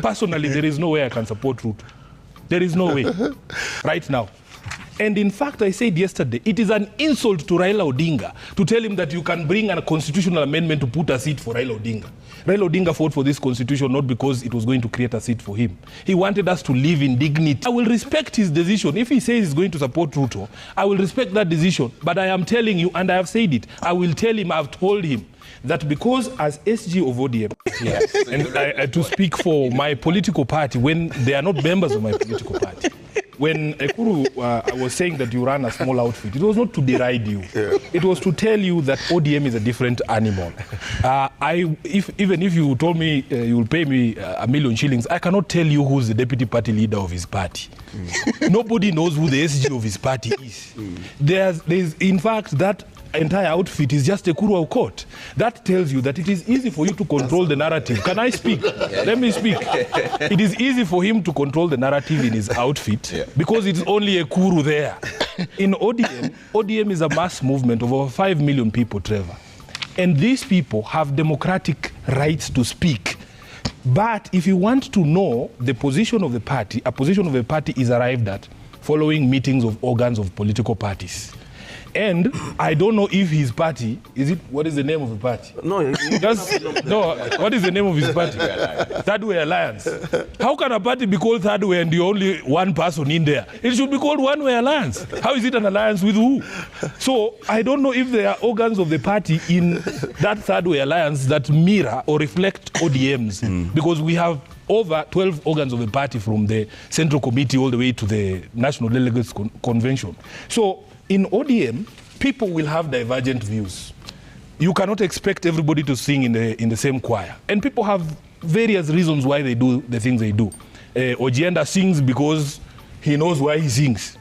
Personally, there is no way I can support Ruto. There is no way right now. And in fact, I said yesterday, it is an insult to Raila Odinga to tell him that you can bring a constitutional amendment to put a seat for Raila Odinga. Raila Odinga fought for this constitution not because it was going to create a seat for him. He wanted us to live in dignity. I will respect his decision. If he says he's going to support Ruto, I will respect that decision. But I am telling you, and I have said it, I will tell him, I've told him, that because as SG of ODM, yes, and to speak for my political party, when they are not members of my political party, when Ekuru was saying that you run a small outfit, it was not to deride you. Yeah. It was to tell you that ODM is a different animal. Even if you told me you will pay me $1 million shillings, I cannot tell you who's the deputy party leader of his party. Nobody knows who the SG of his party is. There's in fact, that entire outfit is just a Ekuru coat. That tells you that it is easy for you to control the narrative. Can I speak? Let me speak. It is easy for him to control the narrative in his outfit because it's only Ekuru there. In ODM is a mass movement of over 5 million people, Trevor. And these people have democratic rights to speak. But if you want to know the position of the party, a position of the party is arrived at following meetings of organs of political parties. And I don't know if his party, what is the name of the party? No, what is the name of his party? Third Way Alliance. How can a party be called Third Way and you're only one person in there? It should be called One Way Alliance. How is it an alliance with who? So I don't know if there are organs of the party in that Third Way Alliance that mirror or reflect ODMs, because we have over 12 organs of the party from the Central Committee all the way to the National Delegates Convention. So in ODM, people will have divergent views. You cannot expect everybody to sing in the same choir. And people have various reasons why they do the things they do. Ojienda sings because he knows why he sings.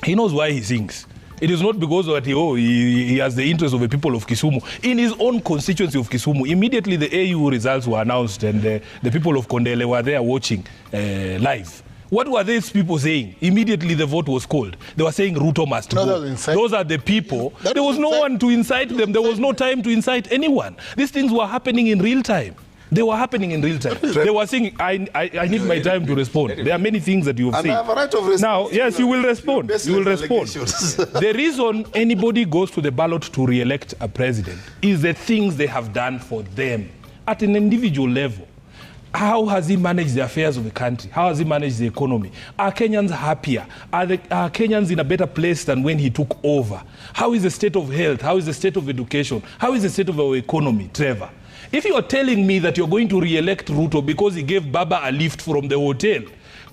He knows why he sings. It is not because that he has the interest of the people of Kisumu. In his own constituency of Kisumu, immediately the AU results were announced and the people of Kondele were there watching live. What were these people saying? Immediately the vote was called. They were saying Ruto must go. Those are the people. There was no one to incite them. There was no time to incite anyone. These things were happening in real time. They were happening in real time. They were saying, I need my time to respond. There are many things that you have said. Now, yes, you will respond. You will respond. The reason anybody goes to the ballot to re-elect a president is the things they have done for them at an individual level. How has he managed the affairs of the country? How has he managed the economy? Are Kenyans happier? Are Kenyans in a better place than when he took over? How is the state of health? How is the state of education? How is the state of our economy, Trevor? If you are telling me that you're going to re-elect Ruto because he gave Baba a lift from the hotel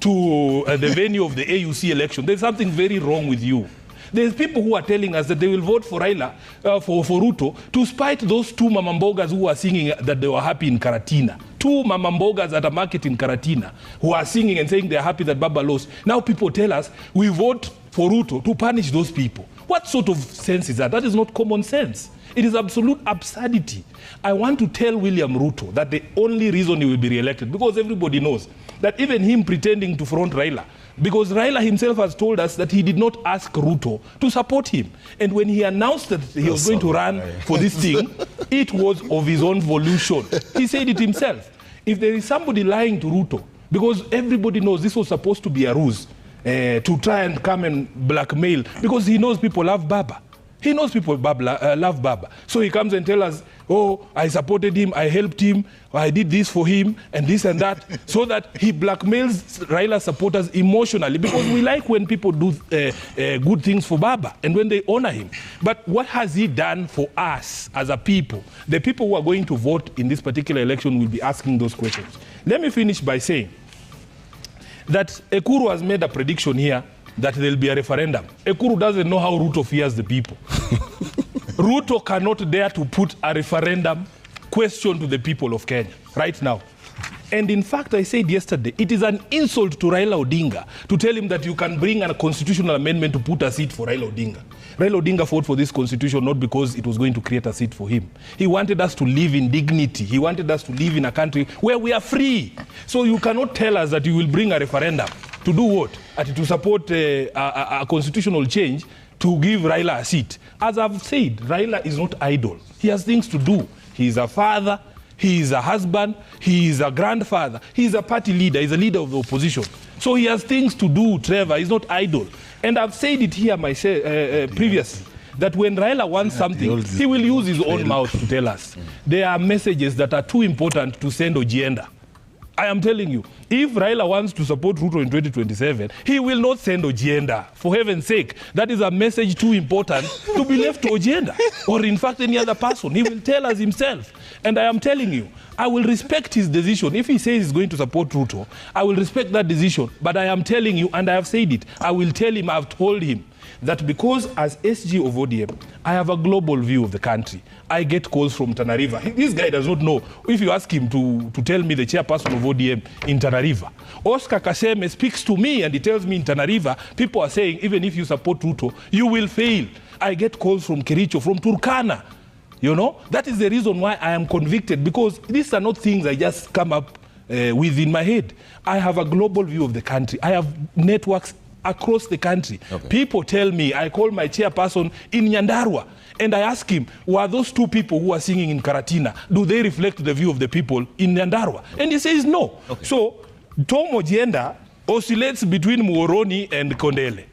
to the venue of the AUC election, there's something very wrong with you. There's people who are telling us that they will vote for Raila, for Ruto, to spite those two mamambogas who are singing that they were happy in Karatina. Two mamambogas at a market in Karatina who are singing and saying they're happy that Baba lost. Now people tell us we vote for Ruto to punish those people. What sort of sense is that? That is not common sense. It is absolute absurdity. I want to tell William Ruto that the only reason he will be re-elected, because everybody knows that even him pretending to front Raila, because Raila himself has told us that he did not ask Ruto to support him. And when he announced that he was going to run for this thing, it was of his own volition. He said it himself. If there is somebody lying to Ruto, because everybody knows this was supposed to be a ruse to try and come and blackmail, because he knows people love Baba. He knows people love Baba. So he comes and tells us, oh, I supported him, I helped him, I did this for him, and this and that, so that he blackmails Raila supporters emotionally, because we like when people do good things for Baba and when they honor him. But what has he done for us as a people? The people who are going to vote in this particular election will be asking those questions. Let me finish by saying that Ekuru has made a prediction here that there will be a referendum. Ekuru doesn't know how Ruto fears the people. Ruto cannot dare to put a referendum question to the people of Kenya right now. And in fact, I said yesterday, it is an insult to Raila Odinga to tell him that you can bring a constitutional amendment to put a seat for Raila Odinga. Raila Odinga fought for this constitution not because it was going to create a seat for him. He wanted us to live in dignity. He wanted us to live in a country where we are free. So you cannot tell us that you will bring a referendum. To do what? To support a constitutional change to give Raila a seat. As I've said, Raila is not idle. He has things to do. He is a father. he is a husband, he is a grandfather, he is a party leader, he is a leader of the opposition. So he has things to do, Trevor. He's not idle. And I've said it here myself previously, that when Raila wants something, he will use his own mouth to tell us. There are messages that are too important to send agenda. I am telling you, if Raila wants to support Ruto in 2027, he will not send agenda. For heaven's sake, that is a message too important to be left to agenda, or in fact any other person. He will tell us himself. And I am telling you, I will respect his decision. If he says he's going to support Ruto, I will respect that decision. But I am telling you, and I have said it, I will tell him, I've told him, that because as SG of ODM, I have a global view of the country. I get calls from Tana River. This guy does not know. If you ask him to tell me the chairperson of ODM in Tana River, Oscar Kaseme speaks to me and he tells me in Tana River, people are saying, even if you support Ruto, you will fail. I get calls from Kericho, from Turkana. You know, that is the reason why I am convicted, because these are not things I just come up with in my head. I have a global view of the country. I have networks across the country. Okay. People tell me, I call my chairperson in Nyandarua, and I ask him, were those two people who are singing in Karatina, do they reflect the view of the people in Nyandarua? And he says no. Okay. So, Tom Ojienda oscillates between Muoroni and Kondele.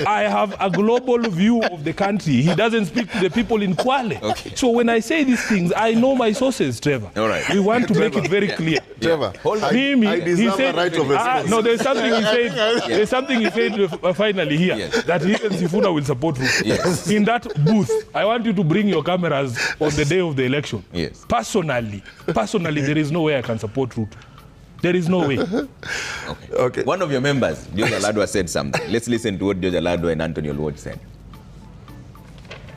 I have a global view of the country. He doesn't speak to the people in Kwale. Okay. So when I say these things, I know my sources, Trevor. All right. We want to make it very clear. Trevor, I deserve a right of response. No, there's something he said. There's something he said finally here, that he and Sifuna will support Ruto. Yes. In that booth, I want you to bring your cameras on the day of the election. Yes. Personally, there is no way I can support Ruto. There is no way. Okay. One of your members, George Aladwa, said something. Let's listen to what George Aladwa and Anthony Olwot said.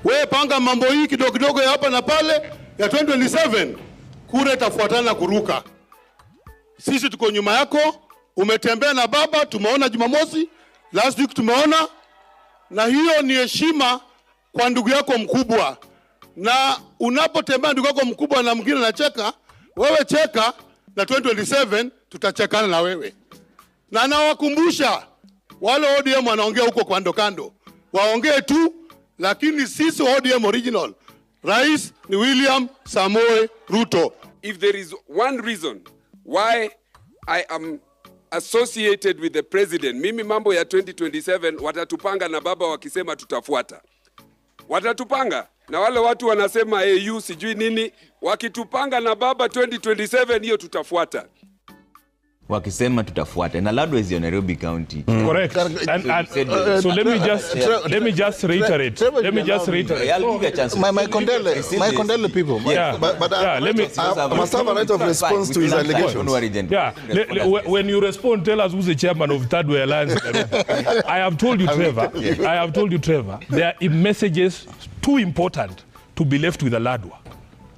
We panga mambo hii kidogo ya hapa na pale ya 2027, kura itafuatana kuruka. Sisi tuko nyuma yako, umetembea na baba, tumeona Jumamosi, last week tumeona, na hiyo ni heshima kwa ndugu yako mkubwa. Na unapotembea ndugu yako mkubwa na mwingine anacheka, wewe cheka, na 2027 tutachekana na wewe. Na nawakumbusha wale ODM wanaongea huko kando, waongee tu, lakini sisi ODM original, Rais ni William Samoei Ruto. If there is one reason why I am associated with the president, mimi mambo ya 2027 watatupanga na baba wakisema tutafuata. Watatupanga. Na wale watu wanasema AU sijui nini, wakitupanga na baba 2027 hiyo tutafuata. Wakisema tutafuata. Na Ladwa is in Nairobi County. Correct. So let me just reiterate. I'll give you a chance. My condole people. Yeah. But I must have a right of response to his allegations. Yeah. When you respond, tell us who's the chairman of Third Way Alliance. I have told you, Trevor, there are messages too important to be left with Aladwa.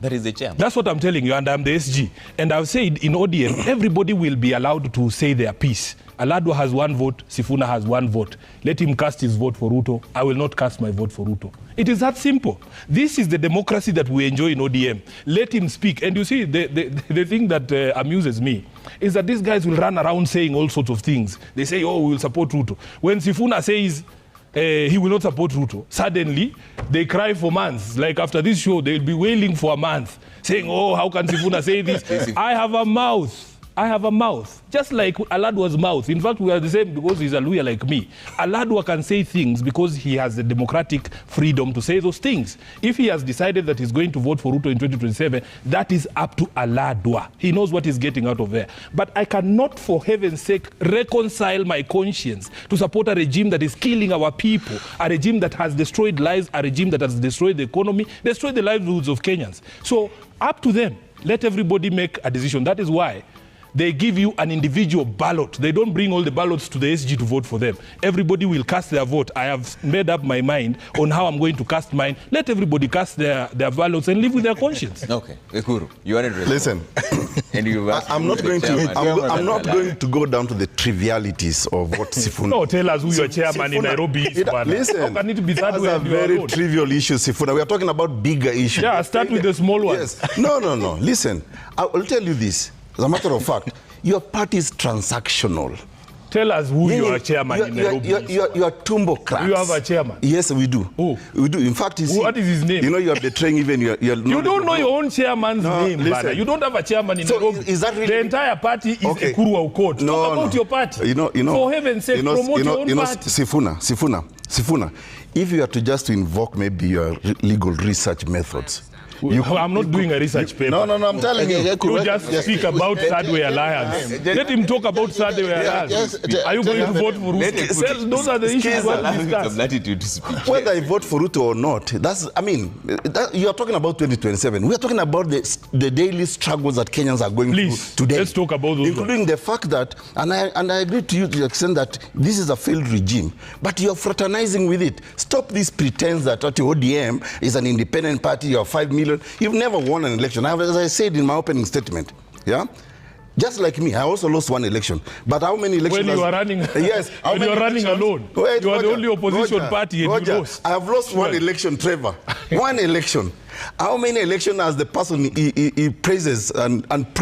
That is the chairman. That's what I'm telling you, and I'm the SG. And I've said in ODM, everybody will be allowed to say their piece. Aladwa has one vote, Sifuna has one vote. Let him cast his vote for Ruto. I will not cast my vote for Ruto. It is that simple. This is the democracy that we enjoy in ODM. Let him speak. And you see, the thing that amuses me is that these guys will run around saying all sorts of things. They say, oh, we will support Ruto. When Sifuna says he will not support Ruto, suddenly they cry for months. Like after this show, they'll be wailing for a month, saying, oh, how can Sifuna say this? I have a mouth, just like Aladwa's mouth. In fact, we are the same because he's a lawyer like me. Aladwa can say things because he has the democratic freedom to say those things. If he has decided that he's going to vote for Ruto in 2027, that is up to Aladwa. He knows what he's getting out of there. But I cannot, for heaven's sake, reconcile my conscience to support a regime that is killing our people, a regime that has destroyed lives, a regime that has destroyed the economy, destroyed the livelihoods of Kenyans. So, up to them. Let everybody make a decision. That is why they give you an individual ballot. They don't bring all the ballots to the SG to vote for them. Everybody will cast their vote. I have made up my mind on how I'm going to cast mine. Let everybody cast their ballots and live with their conscience. Okay, Ekuru, you are interested. Listen, and I'm not going to go down to the trivialities of what Sifuna. No, tell us who your chairman in Nairobi is. Listen, how can it be that way? That's a very trivial issue, Sifuna. We are talking about bigger issues. Yeah, start with the small ones. Yes. No. Listen, I will tell you this. As a matter of fact, your party is transactional. Tell us who your chairman in Nairobi is. You are tumbocrats. You have a chairman? Yes, we do. Who? We do. In fact, what is his name? You know, you are betraying even your You don't know your own chairman's name, Bada. You don't have a chairman in Nairobi. Is that really... The entire party is Ekuru Aukot. Talk about your party. For heaven's sake, promote your own party. Sifuna, if you are to just invoke maybe your legal research methods, I'm not doing a research paper. No, I'm telling you. You just speak about third way alliance. Let him talk about third way alliance. Are you going to vote for Ruto? Those are the issues we want to discuss. Whether I vote for Ruto or not, you are talking about 2027. We are talking about the daily struggles that Kenyans are going through today. Let's talk about those. Including the fact that, and I agree to you to the extent that this is a failed regime, but you are fraternizing with it. Stop this pretense that ODM is an independent party, you have 5 million. You've never won an election. As I said in my opening statement, just like me, I also lost one election. But how many elections? When you are running, yes, when you are running alone, you are the only opposition party and you lost. I have lost one election, Trevor. One election. How many elections has the person he praises and